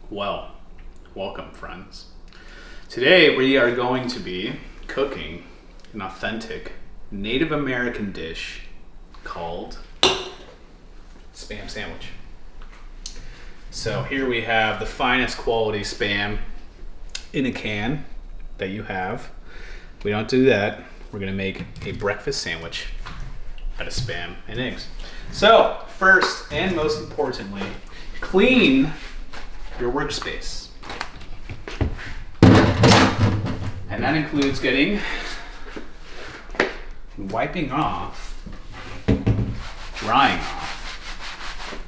Well, welcome friends. Today we are going to be cooking an authentic Native American dish called Spam sandwich. So here we have the finest quality Spam in a can that you have. We don't do that. We're gonna make a breakfast sandwich out of Spam and eggs. So first and most importantly, clean your workspace. And that includes wiping off, drying off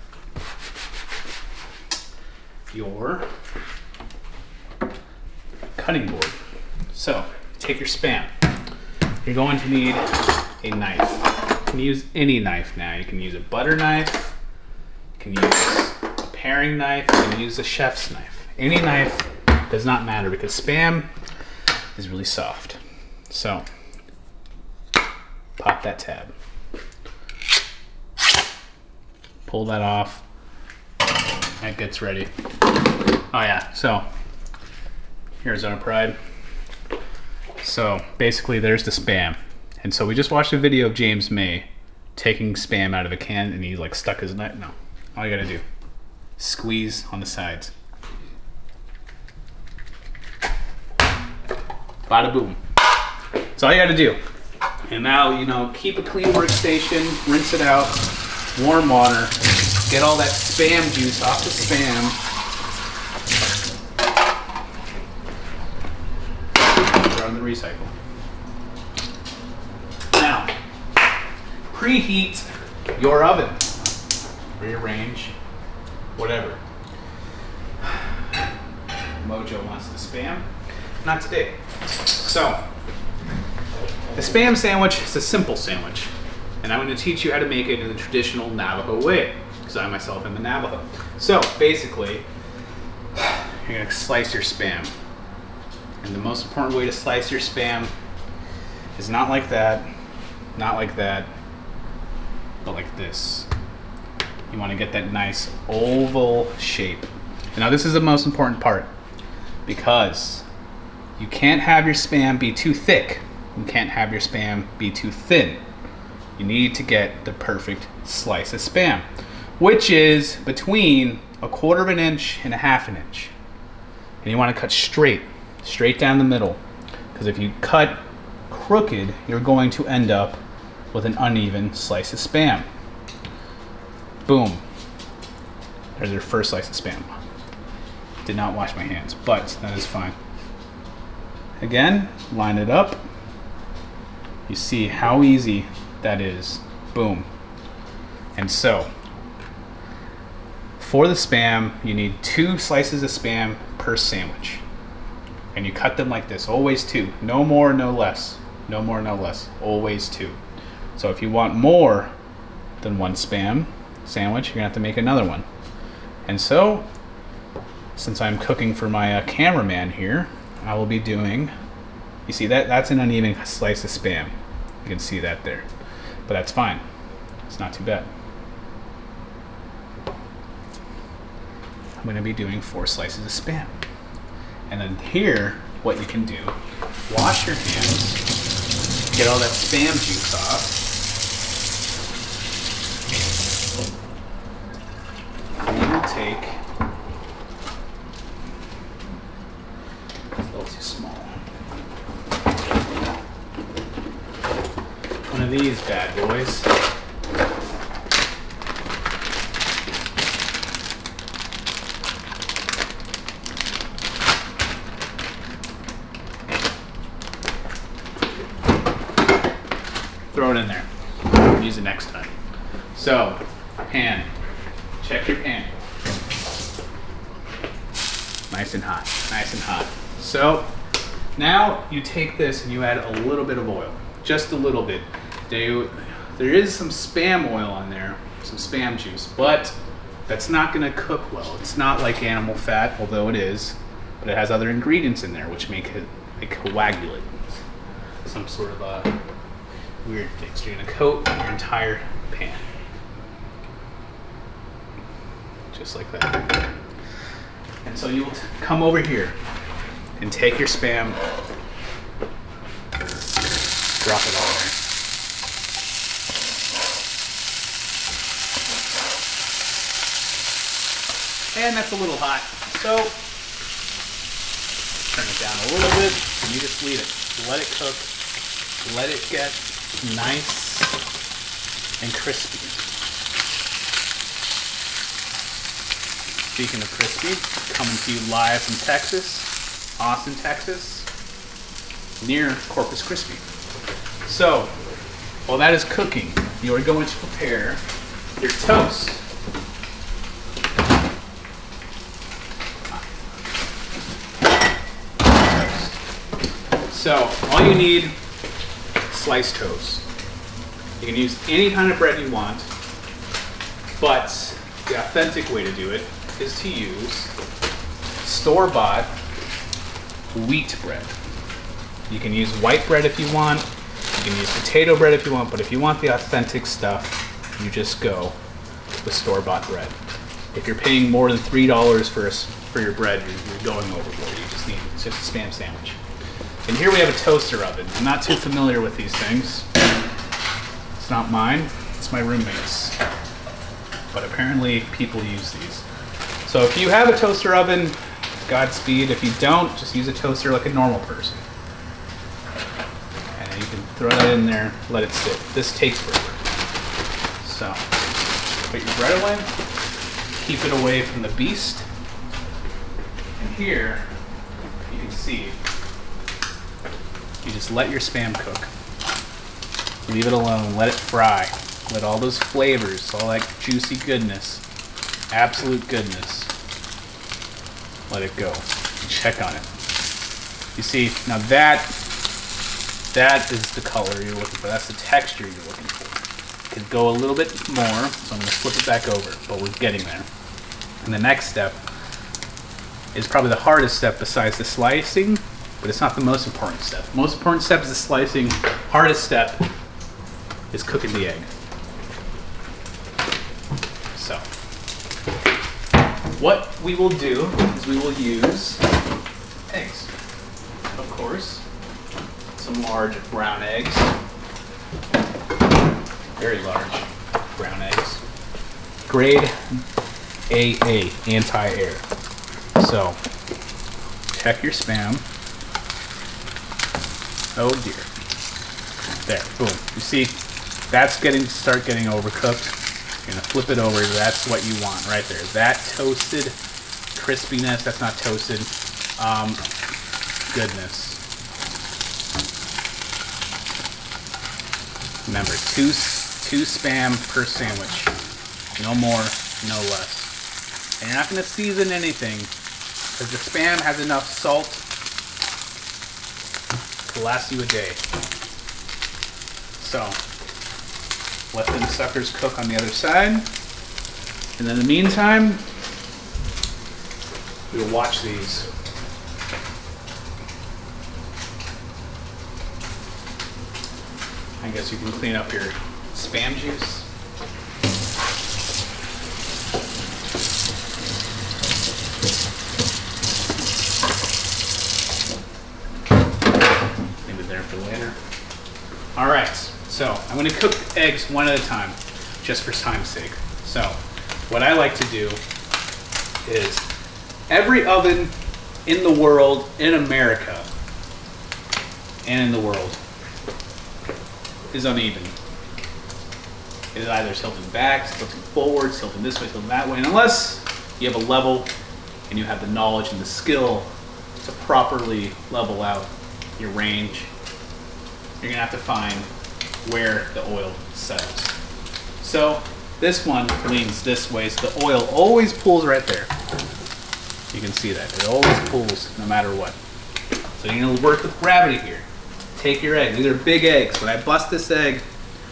your cutting board. So take your Spam. You're going to need a knife. You can use any knife now. You can use a butter knife, you can use a paring knife, you can use a chef's knife. Any knife does not matter because Spam is really soft. So pop that tab. Pull that off. That gets ready. Oh yeah, so here's our pride. So basically there's the Spam. And so we just watched a video of James May taking Spam out of a can and he like stuck his knife. No, all you gotta do, squeeze on the sides. Bada boom. That's all you gotta do. And now, keep a clean workstation, rinse it out, warm water, get all that Spam juice off the Spam. Throw it in the recycle. Now, preheat your oven, rearrange, whatever. Mojo wants the Spam, not today. So, the Spam sandwich is a simple sandwich, and I'm going to teach you how to make it in the traditional Navajo way, because I myself am a Navajo. So, basically, you're going to slice your Spam. And the most important way to slice your Spam is not like that, but like this. You want to get that nice oval shape. And now this is the most important part, because you can't have your Spam be too thick. You can't have your Spam be too thin. You need to get the perfect slice of Spam, which is between 1/4 of an inch and 1/2 inch. And you want to cut straight down the middle, because if you cut crooked, you're going to end up with an uneven slice of Spam. Boom. There's your first slice of Spam. Did not wash my hands, but that is fine. Again, line it up. You see how easy that is. Boom. And so, for the Spam, you need 2 slices of Spam per sandwich. And you cut them like this, always 2. No more, no less. No more, no less. Always 2. So if you want more than 1 Spam sandwich, you're gonna have to make another one. And so, since I'm cooking for my cameraman here, I will be doing, you see that's an uneven slice of Spam. You can see that there, but that's fine. It's not too bad. I'm gonna be doing 4 slices of Spam. And then here, what you can do, wash your hands, get all that Spam juice off. And you will take, it's a little too small, one of these bad boys. Throw it in there. Use it next time. So, pan. Check your pan. Nice and hot. Nice and hot. So, now you take this and you add a little bit of oil. Just a little bit. There is some Spam oil on there, some Spam juice, but that's not going to cook well. It's not like animal fat, although it is, but it has other ingredients in there which make it a coagulant. Some sort of a weird things. You're going to coat your entire pan. Just like that. And so you will come over here and take your Spam, drop it all there. And that's a little hot, so turn it down a little bit, and you just leave it. Let it cook, let it get nice and crispy. Speaking of crispy, coming to you live from Texas, Austin, Texas, near Corpus Christi. So, while that is cooking, you are going to prepare your toast. So, all you need, sliced toast. You can use any kind of bread you want, but the authentic way to do it is to use store-bought wheat bread. You can use white bread if you want, you can use potato bread if you want, but if you want the authentic stuff, you just go with store-bought bread. If you're paying more than $3 for your bread, you're going overboard. It's just a Spam sandwich. And here we have a toaster oven. I'm not too familiar with these things. It's not mine, it's my roommate's. But apparently people use these. So if you have a toaster oven, Godspeed. If you don't, just use a toaster like a normal person. And you can throw that in there, let it sit. This takes forever. So, put your bread away, keep it away from the beast. And here, you can see, you just let your Spam cook. Leave it alone, let it fry. Let all those flavors, all that juicy goodness, absolute goodness, let it go. Check on it. You see, now that is the color you're looking for. That's the texture you're looking for. Could go a little bit more, so I'm going to flip it back over, but we're getting there. And the next step is probably the hardest step besides the slicing, but it's not the most important step. The most important step is the slicing. Hardest step is cooking the egg. So, what we will do is we will use eggs, of course. Some large brown eggs. Very large brown eggs. Grade AA, anti-air. So, check your Spam. Oh dear. There, boom. You see, that's start getting overcooked. You're gonna flip it over. That's what you want right there. That toasted crispiness. That's not toasted. Goodness. Remember, two Spam per sandwich. No more, no less. And you're not gonna season anything because the Spam has enough salt to last you a day. So, let them suckers cook on the other side. And in the meantime, we'll watch these. I guess you can clean up your Spam juice. Leave it there for later. All right. So I'm going to cook eggs one at a time, just for time's sake. So what I like to do is every oven in the world, in America, and in the world is uneven. It is either tilting back, tilting forward, tilting this way, tilting that way. And unless you have a level and you have the knowledge and the skill to properly level out your range, you're going to have to find where the oil settles. So this one leans this way, so the oil always pulls right there. You can see that. It always pulls no matter what. So you're gonna work with gravity here. Take your egg. These are big eggs. When I bust this egg,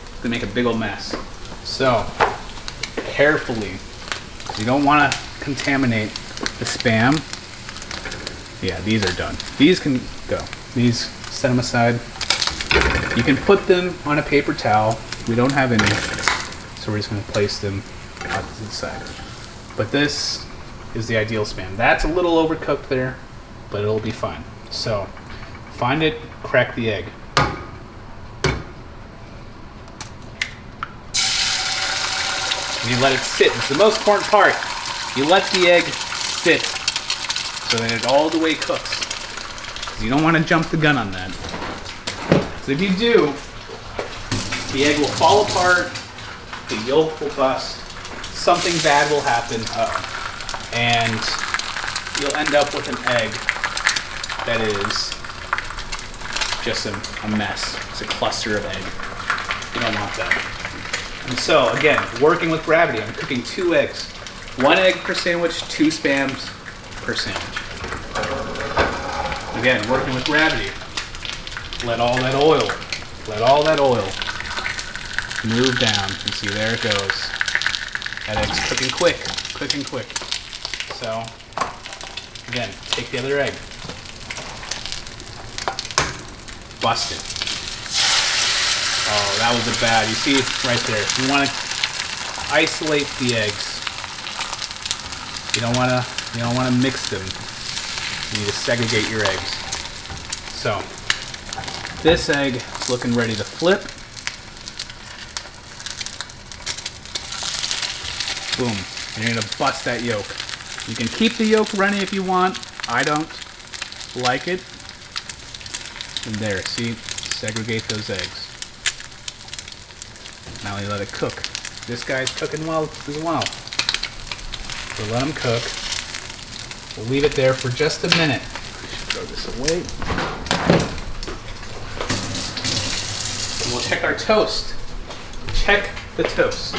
it's gonna make a big old mess. So carefully, because you don't want to contaminate the Spam. Yeah, these are done. These can go. These, set them aside. You can put them on a paper towel. We don't have any, so we're just going to place them out to the side. But this is the ideal Spam. That's a little overcooked there, but it'll be fine. So find it, crack the egg. And you let it sit. It's the most important part. You let the egg sit so that it all the way cooks. Because you don't want to jump the gun on that. So if you do, the egg will fall apart, the yolk will bust, something bad will happen, and you'll end up with an egg that is just a mess. It's a cluster of egg. You don't want that. And so, again, working with gravity, I'm cooking 2 eggs. 1 egg per sandwich, 2 Spams per sandwich. Again, working with gravity. Let all that oil move down. You see, there it goes. That egg's cooking quick and quick. So, again, take the other egg. Bust it. Oh, that was a bad. You see, right there. You want to isolate the eggs. You don't want to mix them. You need to segregate your eggs. So, this egg is looking ready to flip. Boom. And you're going to bust that yolk. You can keep the yolk runny if you want. I don't like it. And there, see? Segregate those eggs. Now you let it cook. This guy's cooking well as well. So let him cook. We'll leave it there for just a minute. Throw this away. And we'll check our toast. Check the toast.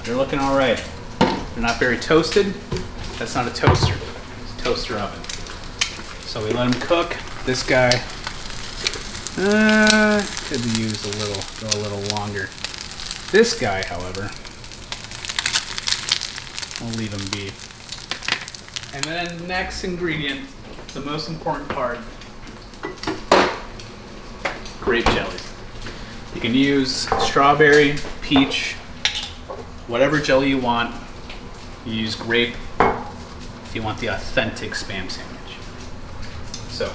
They're looking all right. They're not very toasted. That's not a toaster. It's a toaster oven. So we let them cook. This guy could be used go a little longer. This guy, however, we'll leave him be. And then next ingredient, the most important part, grape jelly. You can use strawberry, peach, whatever jelly you want. You use grape if you want the authentic Spam sandwich. So,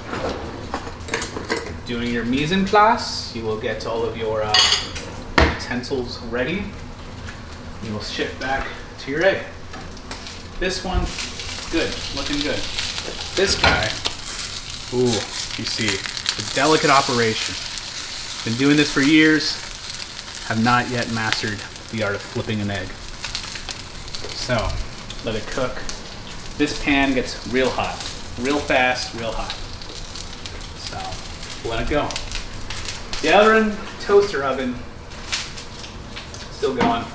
doing your mise en place, you will get all of your utensils ready. You will shift back to your egg. This one, good, looking good. This guy, ooh, you see, it's a delicate operation. Been doing this for years, have not yet mastered the art of flipping an egg. So, let it cook. This pan gets real hot, real fast, real hot. So, let it go. The other toaster oven, still going.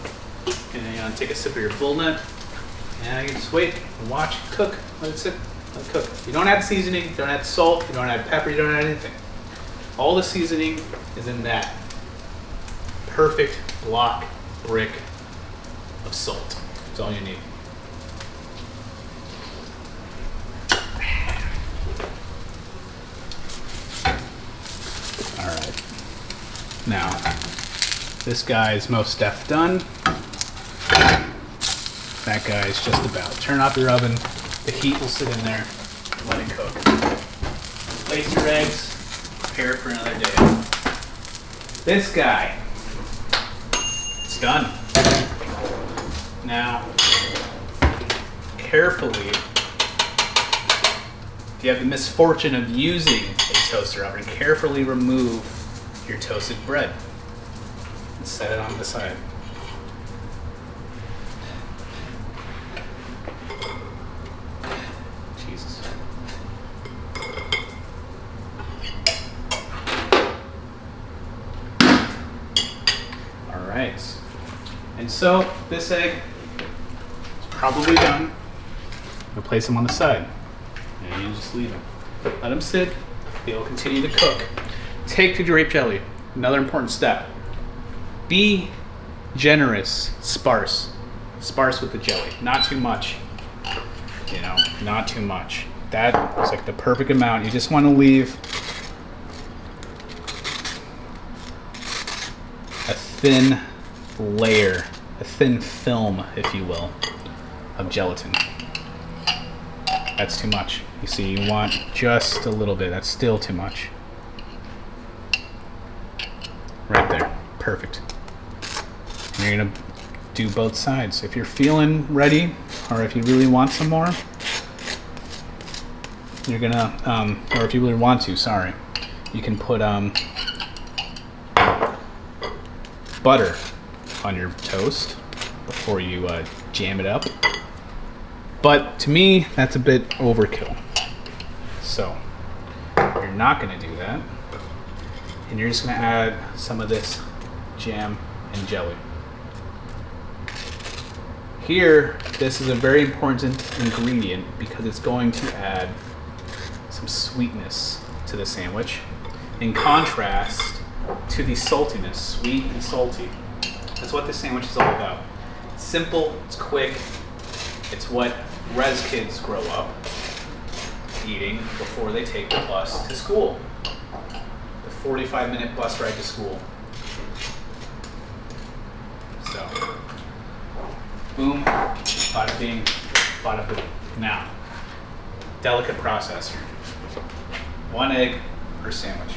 And then take a sip of your bull nut, and you just wait and watch it cook. Let it sit, let it cook. You don't add seasoning, you don't add salt, you don't add pepper, you don't add anything. All the seasoning is in that perfect brick of salt. That's all you need. All right. Now, this guy is most def done. That guy is just about. Turn off your oven. The heat will sit in there. Let it cook. Place your eggs. Prepare for another day. This guy, it's done. Now, carefully, if you have the misfortune of using a toaster oven, carefully remove your toasted bread and set it on the side. Jesus. All right. And so this egg is probably done. You'll place them on the side. And you just leave them. Let them sit. They will continue to cook. Take the grape jelly. Another important step. Be generous, sparse. Sparse with the jelly. Not too much. You know, not too much. That is like the perfect amount. You just want to leave a thin layer, a thin film, if you will, of gelatin. That's too much. You see, you want just a little bit. That's still too much. Right there. Perfect. And you're gonna do both sides. If you're feeling ready, or if you really want some more, you're gonna, or if you really want to, sorry, you can put butter on your toast before you jam it up. But to me, that's a bit overkill. So you're not gonna do that. And you're just gonna add some of this jam and jelly. Here, this is a very important ingredient because it's going to add some sweetness to the sandwich, in contrast to the saltiness, sweet and salty. That's what this sandwich is all about. It's simple, it's quick, it's what res kids grow up eating before they take the bus to school. The 45-minute bus ride to school. So, boom, bada bing, bada boom. Now, delicate process. 1 egg per sandwich.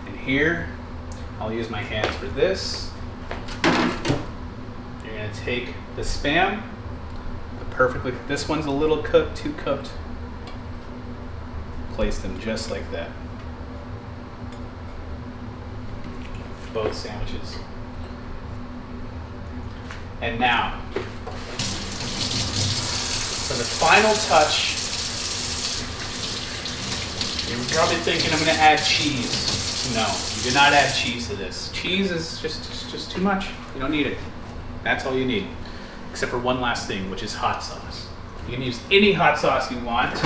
And here, I'll use my hands for this. You're gonna take the Spam, this one's a little cooked, too cooked. Place them just like that. Both sandwiches. And now, for the final touch, you're probably thinking I'm going to add cheese. No, you do not add cheese to this. Cheese is just too much. You don't need it. That's all you need. Except for one last thing, which is hot sauce. You can use any hot sauce you want,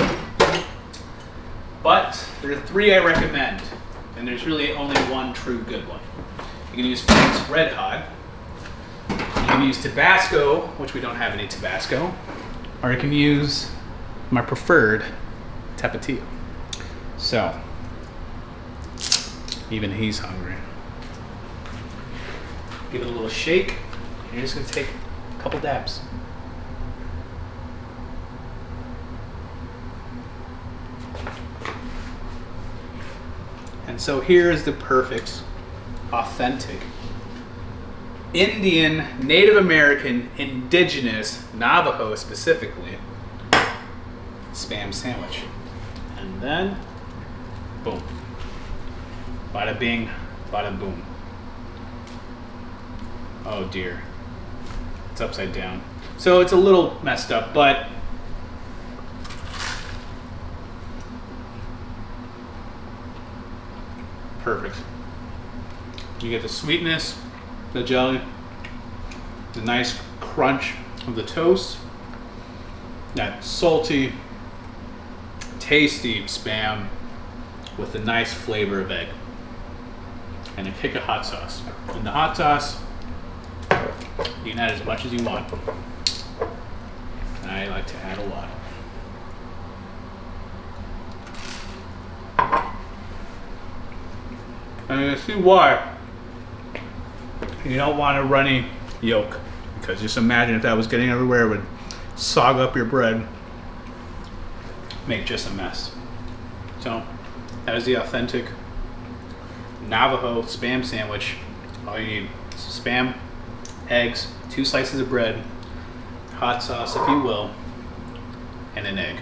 but there are 3 I recommend, and there's really only one true good one. You can use Frank's Red Hot. You can use Tabasco, which we don't have any Tabasco, or you can use my preferred Tapatio. So, even he's hungry. Give it a little shake. You're just going to take a couple dabs. And so here is the perfect, authentic, Indian, Native American, indigenous, Navajo specifically, Spam sandwich. And then, boom. Bada bing, bada boom. Oh dear. It's upside down. So it's a little messed up, but perfect. You get the sweetness, the jelly, the nice crunch of the toast, that salty, tasty Spam with the nice flavor of egg, and a kick of hot sauce. And the hot sauce, you can add as much as you want. I like to add a lot. And you see why you don't want a runny yolk, because just imagine if that was getting everywhere, it would sog up your bread, make just a mess. So that is the authentic Navajo Spam sandwich. All you need is Spam, eggs, 2 slices of bread, hot sauce if you will, and an egg.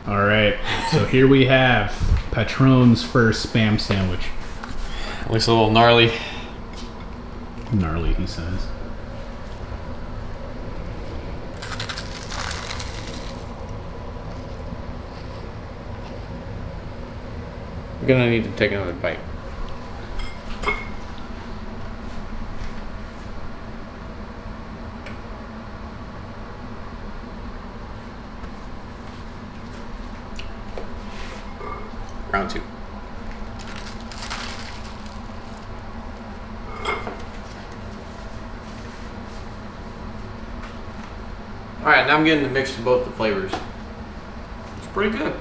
All right, so here we have Patron's first Spam sandwich. Looks a little gnarly. Gnarly, he says. I'm gonna need to take another bite. Round 2. All right, now I'm getting the mix of both the flavors. It's pretty good.